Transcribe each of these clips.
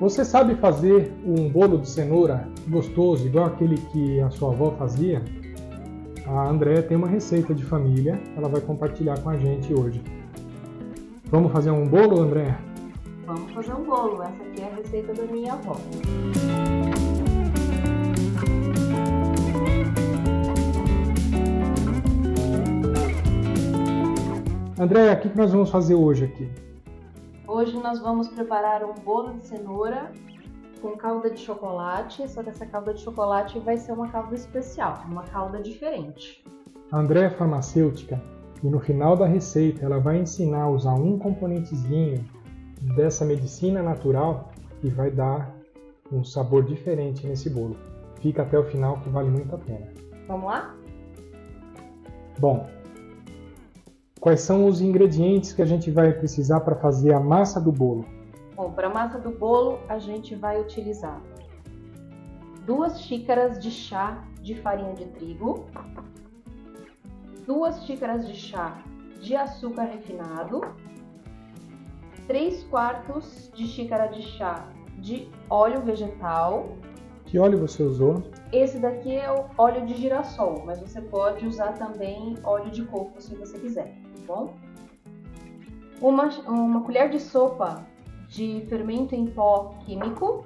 Você sabe fazer um bolo de cenoura gostoso, igual aquele que a sua avó fazia? A Andréa tem uma receita de família, ela vai compartilhar com a gente hoje. Vamos fazer um bolo, Andréa? Vamos fazer um bolo. Essa aqui é a receita da minha avó. Andréa, o que nós vamos fazer hoje aqui? Hoje nós vamos preparar um bolo de cenoura com calda de chocolate, só que essa calda de chocolate vai ser uma calda especial, uma calda diferente. A Andréa é farmacêutica e no final da receita ela vai ensinar a usar um componentezinho dessa medicina natural que vai dar um sabor diferente nesse bolo. Fica até o final que vale muito a pena. Vamos lá? Bom, quais são os ingredientes que a gente vai precisar para fazer a massa do bolo? Bom, para a massa do bolo a gente vai utilizar 2 xícaras de chá de farinha de trigo, 2 xícaras de chá de açúcar refinado, 3/4 de xícara de chá de óleo vegetal. Que óleo você usou? Esse daqui é o óleo de girassol, mas você pode usar também óleo de coco se você quiser, tá bom? Uma colher de sopa de fermento em pó químico,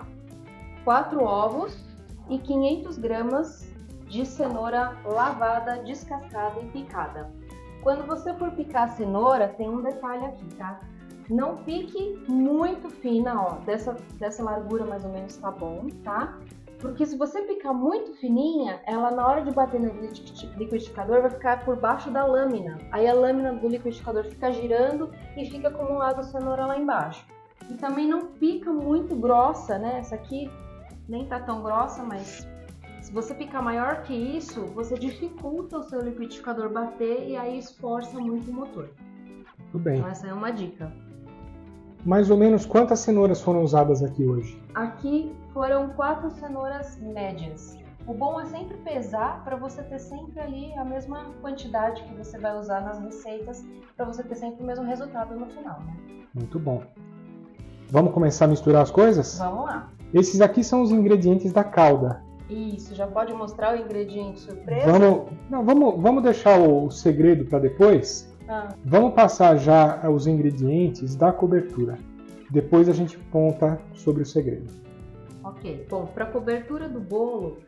4 ovos e 500 gramas de cenoura lavada, descascada e picada. Quando você for picar a cenoura, tem um detalhe aqui, tá? Não pique muito fina, ó, dessa largura mais ou menos tá bom, tá? Porque se você picar muito fininha, ela na hora de bater no liquidificador vai ficar por baixo da lâmina. Aí a lâmina do liquidificador fica girando e fica acumulada a cenoura lá embaixo. E também não pica muito grossa, né? Essa aqui nem tá tão grossa, mas se você picar maior que isso, você dificulta o seu liquidificador bater e aí esforça muito o motor. Tudo bem. Então essa é uma dica. Mais ou menos quantas cenouras foram usadas aqui hoje? Aqui foram 4 cenouras médias. O bom é sempre pesar para você ter sempre ali a mesma quantidade que você vai usar nas receitas, para você ter sempre o mesmo resultado no final, né? Muito bom. Vamos começar a misturar as coisas? Vamos lá. Esses aqui são os ingredientes da calda. Isso, já pode mostrar o ingrediente surpresa? Vamos deixar o segredo para depois? Vamos passar já os ingredientes da cobertura. Depois a gente conta sobre o segredo. Ok, bom, para a cobertura do bolo,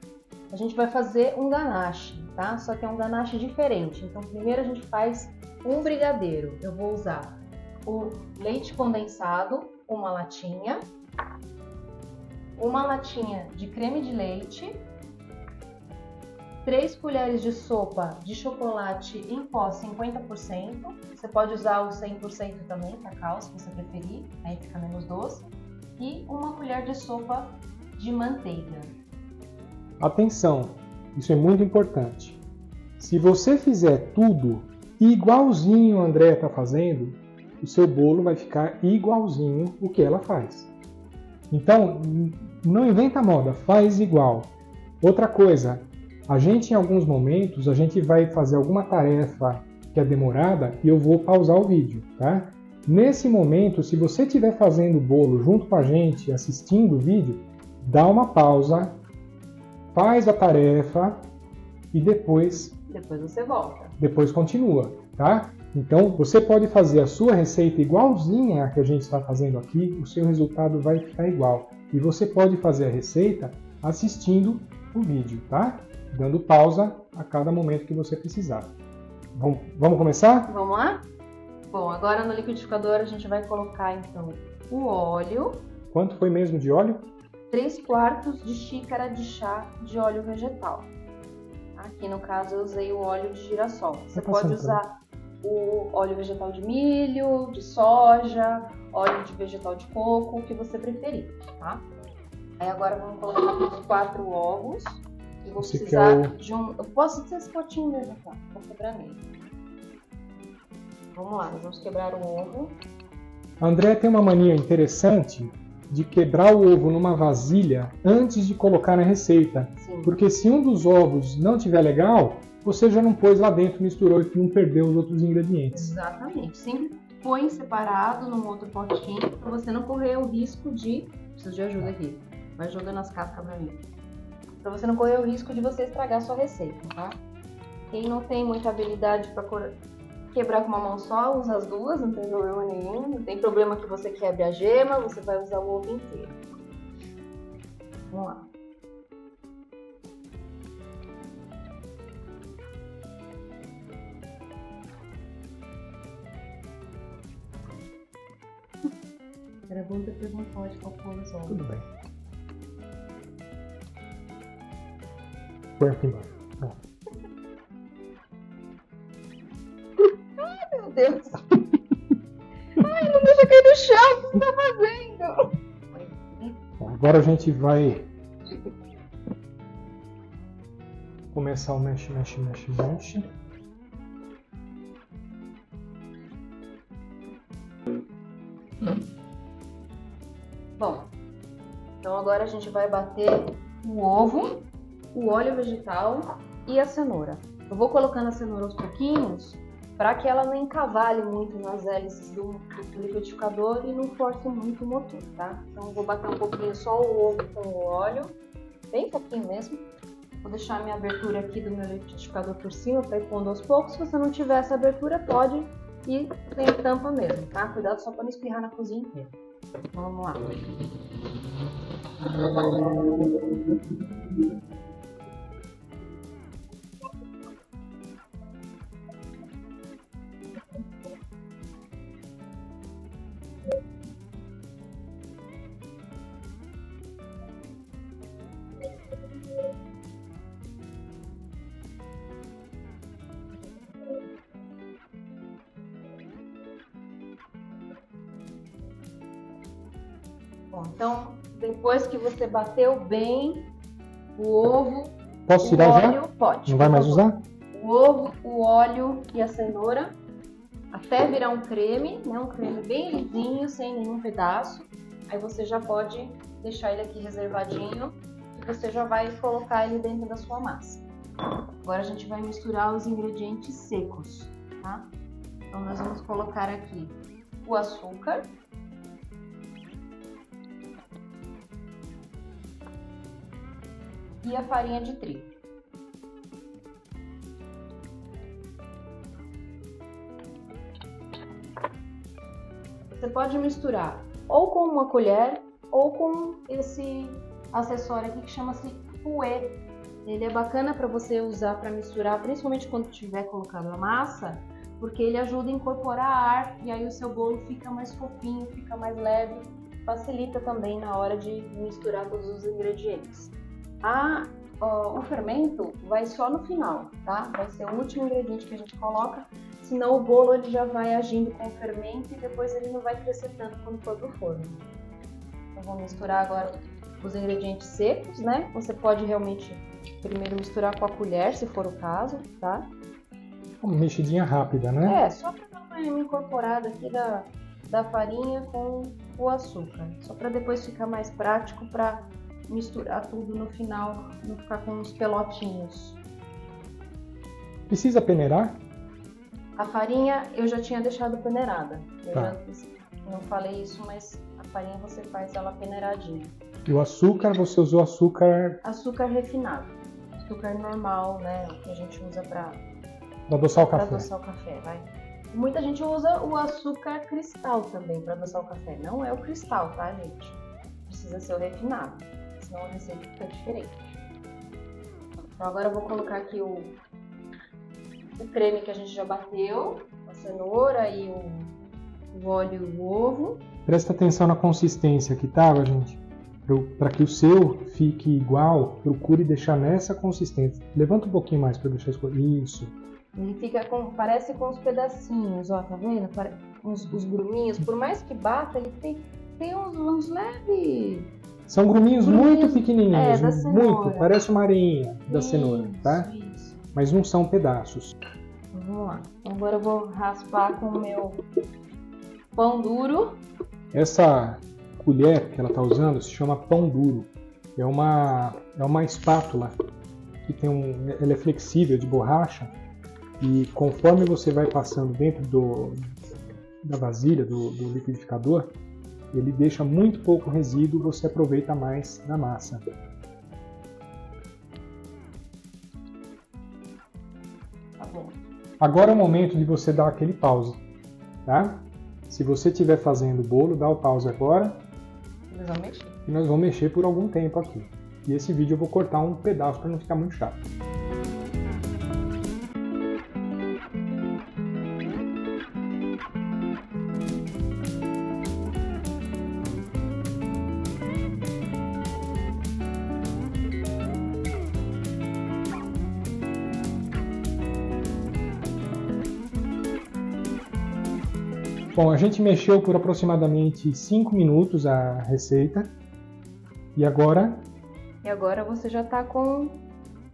a gente vai fazer um ganache, tá? Só que é um ganache diferente. Então, primeiro a gente faz um brigadeiro. Eu vou usar o leite condensado, uma latinha de creme de leite, 3 colheres de sopa de chocolate em pó 50%. Você pode usar o 100% também, cacau, se você preferir, aí fica menos doce. E uma colher de sopa de manteiga. Atenção, isso é muito importante. Se você fizer tudo igualzinho a Andréa está fazendo, o seu bolo vai ficar igualzinho o que ela faz. Então, não inventa moda, faz igual. Outra coisa, a gente em alguns momentos, a gente vai fazer alguma tarefa que é demorada e eu vou pausar o vídeo, tá? Nesse momento, se você estiver fazendo o bolo junto com a gente, assistindo o vídeo, dá uma pausa, faz a tarefa e depois você volta. Depois continua, tá? Então, você pode fazer a sua receita igualzinha a que a gente está fazendo aqui, o seu resultado vai ficar igual. E você pode fazer a receita assistindo o vídeo, tá? Dando pausa a cada momento que você precisar. Vamos começar? Vamos lá? Bom, agora no liquidificador a gente vai colocar então o óleo. Quanto foi mesmo de óleo? 3/4 de xícara de chá de óleo vegetal. Aqui no caso eu usei o óleo de girassol. Você pode usar o óleo vegetal de milho, de soja, óleo de vegetal de coco, o que você preferir, tá? Aí agora vamos colocar os 4 ovos. E vou precisar de um... Eu posso ter esse potinho mesmo aqui, ó. Vou quebrar nele. Vamos lá, nós vamos quebrar o ovo. A Andréa tem uma mania interessante de quebrar o ovo numa vasilha antes de colocar na receita. Sim. Porque se um dos ovos não estiver legal, você já não pôs lá dentro, misturou e não perdeu os outros ingredientes. Exatamente. Sempre põe separado num outro potinho para você não correr o risco de Preciso de ajuda aqui. Vai jogando as cascas pra mim. Pra você não correr o risco de você estragar a sua receita, tá? Quem não tem muita habilidade pra quebrar com uma mão só, usa as duas, não tem problema nenhum. Não tem problema que você quebre a gema, você vai usar o ovo inteiro. Vamos lá. Era bom ter perguntado de qual cor os ovos. Tudo bem. Põe aqui embaixo. Ó. Ai, meu Deus! Ai, não deixa cair no chão, o que você tá fazendo? Bom, agora a gente vai começar o mexe. Bom, então agora a gente vai bater o ovo, o óleo vegetal e a cenoura. Eu vou colocando a cenoura aos pouquinhos para que ela não encavale muito nas hélices do liquidificador e não force muito o motor, tá? Então eu vou bater um pouquinho só o ovo com o óleo, bem pouquinho mesmo. Vou deixar a minha abertura aqui do meu liquidificador por cima para ir pondo aos poucos. Se você não tiver essa abertura, pode ir sem tampa mesmo, tá? Cuidado só para não espirrar na cozinha inteira. Vamos lá. Bom, então, depois que você bateu bem o ovo, Posso o tirar óleo, já? pode. Não vai mais usar? O ovo, o óleo e a cenoura, até virar um creme, né? Um creme bem lisinho, sem nenhum pedaço. Aí você já pode deixar ele aqui reservadinho e você já vai colocar ele dentro da sua massa. Agora a gente vai misturar os ingredientes secos, tá? Então nós vamos colocar aqui o açúcar. E a farinha de trigo. Você pode misturar ou com uma colher ou com esse acessório aqui que chama-se fouet. Ele é bacana para você usar para misturar, principalmente quando estiver colocando a massa, porque ele ajuda a incorporar ar e aí o seu bolo fica mais fofinho, fica mais leve, facilita também na hora de misturar todos os ingredientes. O fermento vai só no final, tá? Vai ser o último ingrediente que a gente coloca, senão o bolo ele já vai agindo com o fermento e depois ele não vai crescer tanto quando for pro forno. Então vou misturar agora os ingredientes secos, né? Você pode realmente primeiro misturar com a colher, se for o caso, tá? Uma mexidinha rápida, né? É, só para dar uma incorporada aqui da farinha com o açúcar. Só para depois ficar mais prático para misturar tudo no final, não ficar com uns pelotinhos. Precisa peneirar? A farinha eu já tinha deixado peneirada. Eu Tá. já não falei isso, mas a farinha você faz ela peneiradinha. E o açúcar, você usou açúcar Açúcar refinado. Açúcar normal, né? O que a gente usa para adoçar o café. adoçar o café, vai. Muita gente usa o açúcar cristal também para adoçar o café. Não é o cristal, tá, gente? Precisa ser o refinado, senão a receita fica diferente. Então agora eu vou colocar aqui o creme que a gente já bateu, a cenoura e o óleo e o ovo. Presta atenção na consistência que tava, gente. Para que o seu fique igual, procure deixar nessa consistência. Levanta um pouquinho mais para deixar escorrer. Isso. Ele fica parece com os pedacinhos, ó, tá vendo? Os gruminhos. Por mais que bata, ele tem uns leves. São gruminhos muito pequenininhos, da cenoura. muito. Parece uma areinha da cenoura, tá? Isso. Mas não são pedaços. Então, vamos lá. Então, agora eu vou raspar com o meu pão duro. Essa colher que ela está usando se chama pão duro. É uma espátula que ela é flexível, de borracha, e conforme você vai passando dentro da vasilha, do liquidificador, Ele deixa muito pouco resíduo, você aproveita mais da massa. Tá bom. Agora é o momento de você dar aquele pause, tá? Se você estiver fazendo o bolo, dá o pause agora. Nós vamos mexer. E nós vamos mexer por algum tempo aqui. E esse vídeo eu vou cortar um pedaço para não ficar muito chato. Bom, a gente mexeu por aproximadamente 5 minutos a receita. E agora? E agora você já está com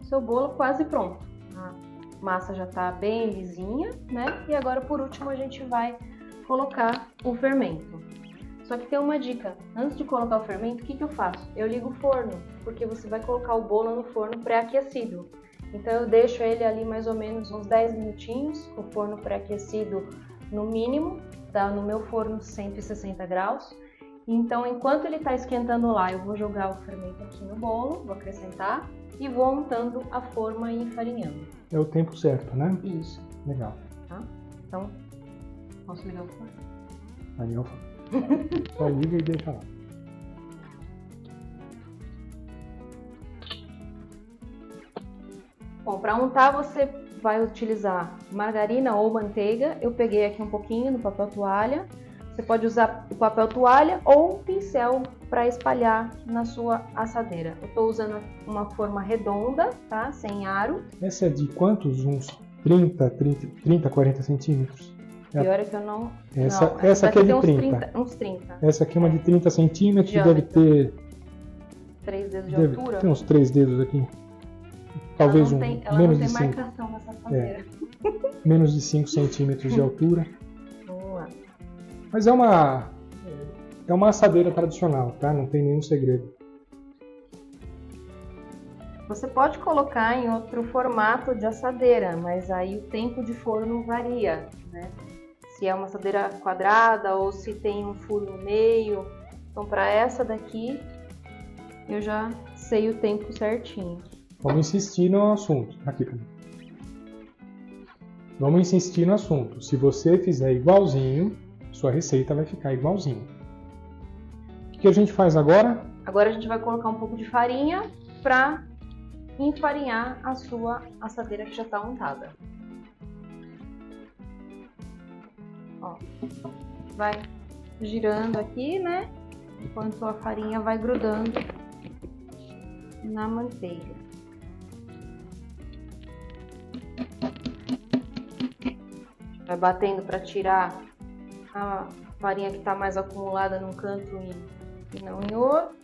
o seu bolo quase pronto. A massa já está bem lisinha, né? E agora, por último, a gente vai colocar o fermento. Só que tem uma dica. Antes de colocar o fermento, o que eu faço? Eu ligo o forno, porque você vai colocar o bolo no forno pré-aquecido. Então, eu deixo ele ali mais ou menos uns 10 minutinhos, com o forno pré-aquecido no mínimo. Tá no meu forno 160 graus. Então, enquanto ele está esquentando lá, eu vou jogar o fermento aqui no bolo, vou acrescentar e vou untando a forma e enfarinhando. É o tempo certo, né? Isso. Legal. Tá? Então, posso ligar o forno? Aí eu só liga e deixa lá. Bom, para untar você vai utilizar margarina ou manteiga. Eu peguei aqui um pouquinho no papel toalha. Você pode usar o papel toalha ou um pincel para espalhar na sua assadeira. Eu estou usando uma forma redonda, tá? Sem aro. Essa é de quantos? Uns 30, 40 centímetros? Pior é que eu não... Essa aqui é de 30. Uns 30. Essa aqui é uma de 30 centímetros, Diâmetro. deve ter... 3 dedos de Deve altura. ter uns 3 dedos aqui. Talvez ela menos não de tem 5. marcação nessa assadeira. Menos de 5 centímetros de altura. Boa. Mas é uma assadeira tradicional, tá? Não tem nenhum segredo. Você pode colocar em outro formato de assadeira, mas aí o tempo de forno varia, né? Se é uma assadeira quadrada ou se tem um furo no meio. Então, para essa daqui, eu já sei o tempo certinho. Vamos insistir no assunto. Aqui pra mim. Vamos insistir no assunto. Se você fizer igualzinho, sua receita vai ficar igualzinho. O que a gente faz agora? Agora a gente vai colocar um pouco de farinha para enfarinhar a sua assadeira que já está untada. Ó, vai girando aqui, né? Enquanto a farinha vai grudando na manteiga. Vai batendo para tirar a farinha que está mais acumulada num canto e não em outro.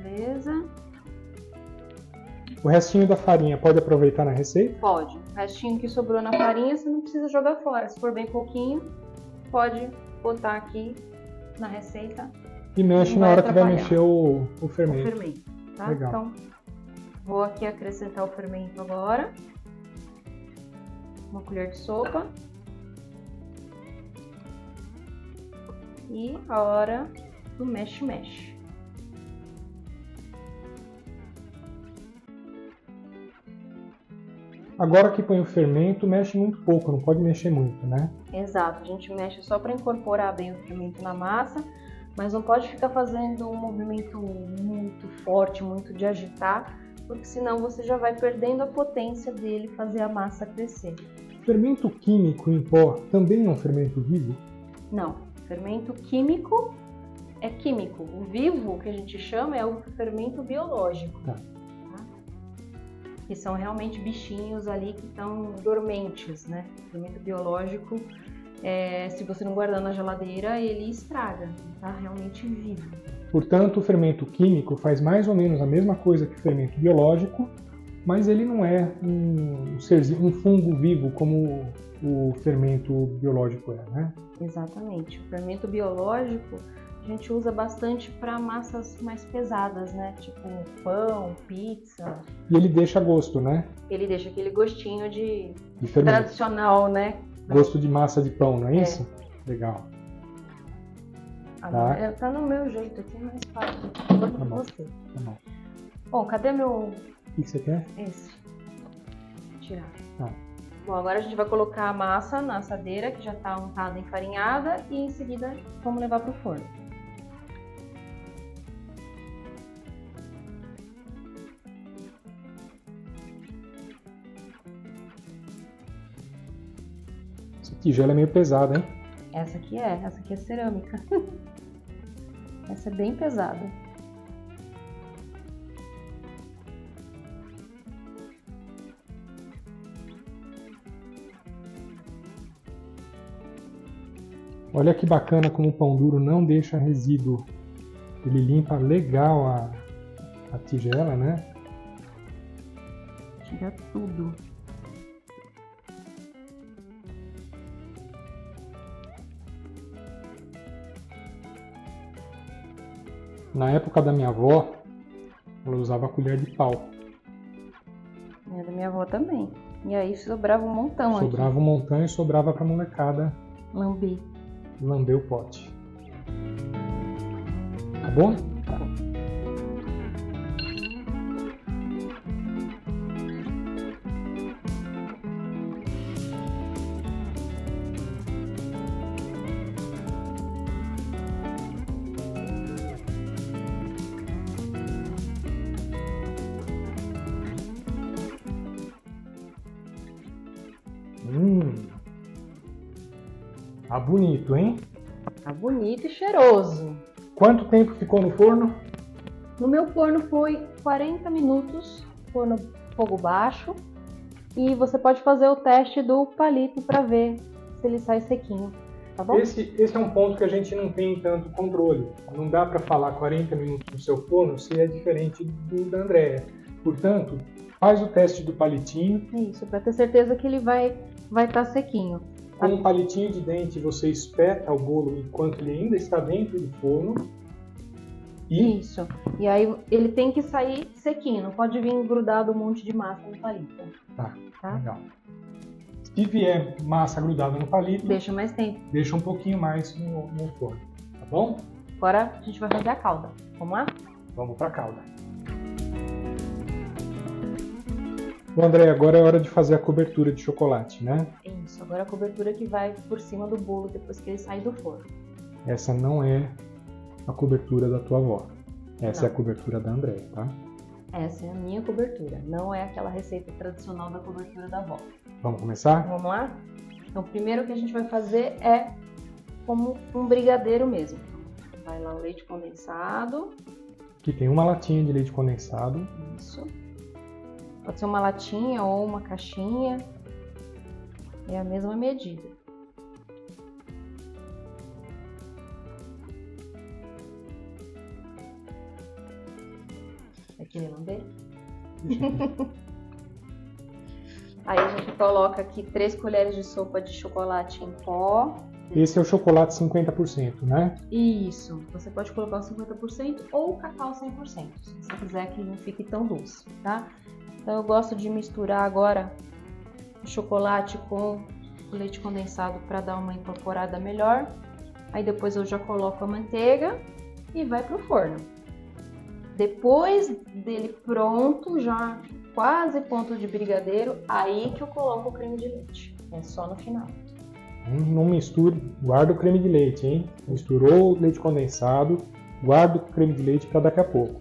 Beleza. O restinho da farinha pode aproveitar na receita? Pode. O restinho que sobrou na farinha você não precisa jogar fora. Se for bem pouquinho, pode botar aqui na receita. E mexe na hora que vai mexer o fermento. O fermento, tá? Legal. Então, vou aqui acrescentar o fermento agora. Uma colher de sopa. E a hora do mexe-mexe. Agora que põe o fermento, mexe muito pouco, não pode mexer muito, né? Exato, a gente mexe só para incorporar bem o fermento na massa, mas não pode ficar fazendo um movimento muito forte, muito de agitar, porque senão você já vai perdendo a potência dele fazer a massa crescer. Fermento químico em pó também é um fermento vivo? Não, fermento químico é químico. O vivo, que a gente chama, é o fermento biológico. Tá. Que são realmente bichinhos ali que estão dormentes, né? O fermento biológico, se você não guardar na geladeira, ele estraga, tá realmente vivo. Portanto, o fermento químico faz mais ou menos a mesma coisa que o fermento biológico, mas ele não é um fungo vivo como o fermento biológico é, né? Exatamente. O fermento biológico a gente usa bastante para massas mais pesadas, né? Tipo pão, pizza. E ele deixa gosto, né? Ele deixa aquele gostinho de fermento. tradicional, né? Gosto de massa de pão, não é isso? Legal. Agora, tá no meu jeito aqui, mais fácil. Agora Tá com bom. você. Tá bom. Bom, cadê meu... O que você quer? Esse. Vou tirar. Tá. Bom, agora a gente vai colocar a massa na assadeira, que já tá untada, enfarinhada, e em seguida vamos levar pro forno. Essa tigela é meio pesada, hein? Essa aqui é cerâmica. Essa é bem pesada. Olha que bacana como o pão duro não deixa resíduo. Ele limpa legal a tigela, né? Tira tudo. Na época da minha avó, ela usava colher de pau. É da minha avó também. E aí sobrava um montão aqui. Sobrava um montão e sobrava pra molecada Lambi. lamber o pote. Tá bom? Tá bonito, hein? Tá bonito e cheiroso. Quanto tempo ficou no forno? No meu forno foi 40 minutos, forno fogo baixo. E você pode fazer o teste do palito para ver se ele sai sequinho, tá bom? Esse é um ponto que a gente não tem tanto controle. Não dá para falar 40 minutos no seu forno se é diferente do da Andréa. Portanto, faz o teste do palitinho. Isso, para ter certeza que ele vai estar sequinho. Com um palitinho de dente você espeta o bolo enquanto ele ainda está dentro do forno. Isso. E aí ele tem que sair sequinho, não pode vir grudado um monte de massa no palito. Tá? Tá? Legal. Se vier massa grudada no palito, Deixa mais tempo. deixa um pouquinho mais no forno, tá bom? Agora a gente vai fazer a calda. Vamos lá? Vamos para a calda. Bom, André, agora é hora de fazer a cobertura de chocolate, né? Isso. Agora a cobertura que vai por cima do bolo depois que ele sair do forno. Essa não é a cobertura da tua avó. Essa Não. é a cobertura da Andréa, tá? Essa é a minha cobertura. Não é aquela receita tradicional da cobertura da avó. Vamos começar? Vamos lá? Então, o primeiro que a gente vai fazer é como um brigadeiro mesmo. Vai lá o leite condensado. Aqui tem uma latinha de leite condensado. Isso. Pode ser uma latinha ou uma caixinha. É a mesma medida. Vai querer lamber? Deixa aqui. Aí a gente coloca aqui 3 colheres de sopa de chocolate em pó. Esse é o chocolate 50%, né? Isso. Você pode colocar o 50% ou o cacau 100%, se você quiser que não fique tão doce, tá? Então eu gosto de misturar agora o chocolate com o leite condensado para dar uma incorporada melhor. Aí depois eu já coloco a manteiga e vai pro forno. Depois dele pronto, já quase ponto de brigadeiro, aí que eu coloco o creme de leite. É só no final. Não misture, guarda o creme de leite, hein? Misturou o leite condensado, guarda o creme de leite para daqui a pouco.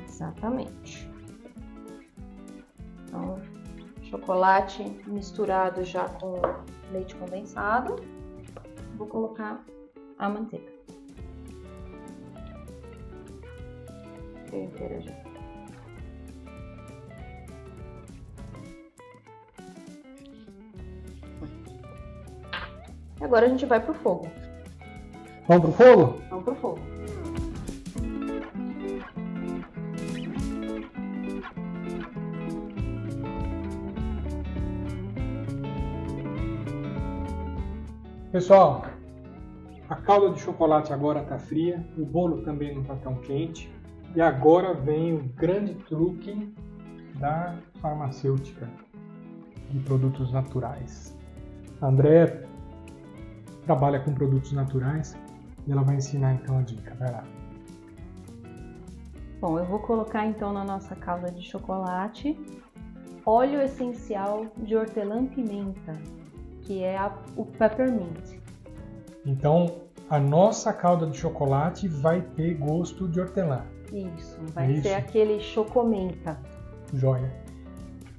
Exatamente. Então, chocolate misturado já com leite condensado. Vou colocar a manteiga. Inteira já. Agora a gente vai pro fogo. Vamos pro fogo? Vamos pro fogo. Pessoal, a calda de chocolate agora está fria, o bolo também não está tão quente. E agora vem o grande truque da farmacêutica de produtos naturais. A Andréa trabalha com produtos naturais e ela vai ensinar então a dica. Vai lá. Bom, eu vou colocar então na nossa calda de chocolate óleo essencial de hortelã-pimenta, que é o peppermint. Então, a nossa calda de chocolate vai ter gosto de hortelã. Isso, vai ser aquele chocomenta. Joia.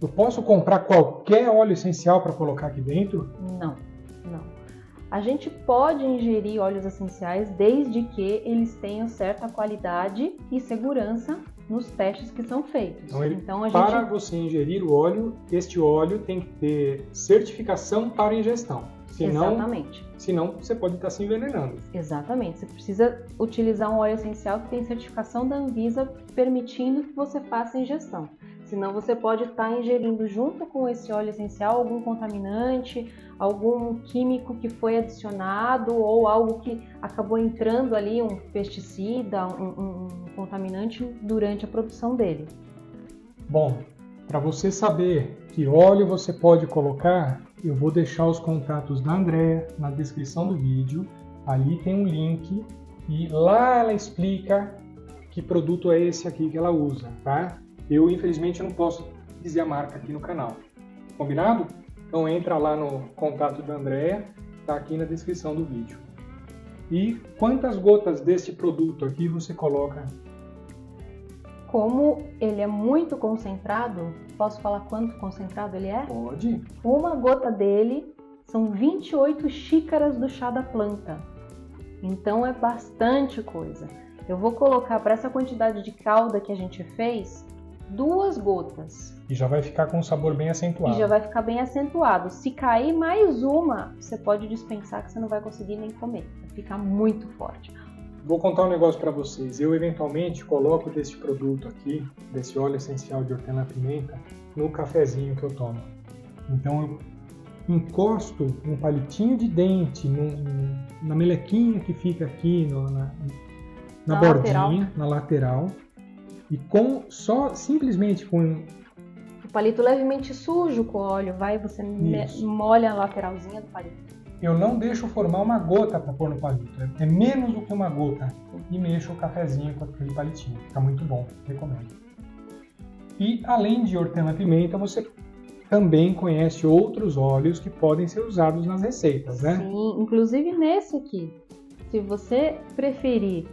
Eu posso comprar qualquer óleo essencial para colocar aqui dentro? Não. A gente pode ingerir óleos essenciais desde que eles tenham certa qualidade e segurança nos testes que são feitos. Então, para você ingerir o óleo, este óleo tem que ter certificação para ingestão. Exatamente. Senão você pode estar se envenenando. Exatamente. Você precisa utilizar um óleo essencial que tem certificação da Anvisa permitindo que você faça ingestão. Senão você pode estar ingerindo junto com esse óleo essencial algum contaminante, algum químico que foi adicionado ou algo que acabou entrando ali, um pesticida, um contaminante durante a produção dele. Bom, para você saber que óleo você pode colocar, eu vou deixar os contatos da Andréa na descrição do vídeo. Ali tem um link e lá ela explica que produto é esse aqui que ela usa, tá? Eu, infelizmente, não posso dizer a marca aqui no canal. Combinado? Então entra lá no contato da Andréa, tá aqui na descrição do vídeo. E quantas gotas desse produto aqui você coloca? Como ele é muito concentrado, posso falar quanto concentrado ele é? Pode. Uma gota dele são 28 xícaras do chá da planta. Então é bastante coisa. Eu vou colocar para essa quantidade de calda que a gente fez, 2 gotas. E já vai ficar com um sabor bem acentuado. Se cair mais uma, você pode dispensar que você não vai conseguir nem comer. Vai ficar muito forte. Vou contar um negócio para vocês. Eu, eventualmente, coloco desse produto aqui, desse óleo essencial de hortelã-pimenta, no cafezinho que eu tomo. Então, eu encosto um palitinho de dente na melequinha que fica aqui na bordinha, na lateral. E simplesmente com o palito levemente sujo com óleo, você molha a lateralzinha do palito. Eu não deixo formar uma gota para pôr no palito, é menos do que uma gota. E mexo o cafezinho com aquele palitinho, fica muito bom, recomendo. E além de hortelã-pimenta, você também conhece outros óleos que podem ser usados nas receitas, né? Sim, inclusive nesse aqui. Se você preferir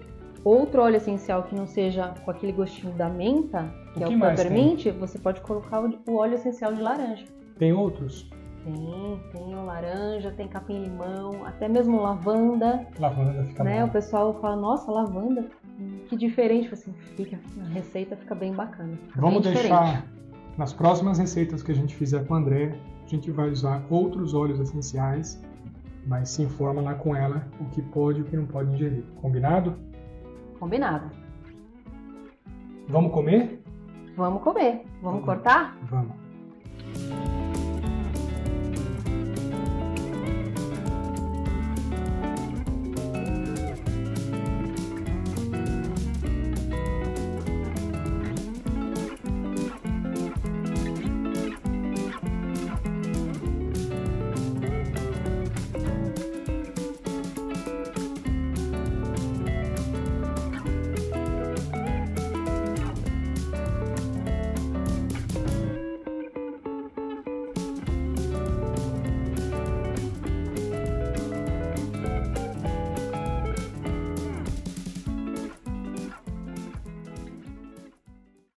outro óleo essencial que não seja com aquele gostinho da menta, que é o peppermint, você pode colocar o óleo essencial de laranja. Tem outros? Tem o laranja, tem capim-limão, até mesmo lavanda. Lavanda fica bom. O pessoal fala, nossa, lavanda, que diferente. Assim, a receita fica bem bacana. Vamos deixar nas próximas receitas que a gente fizer com a Andréa, a gente vai usar outros óleos essenciais, mas se informa lá com ela o que pode e o que não pode ingerir. Combinado? Combinado. Vamos comer? Vamos comer. Vamos cortar? Vamos.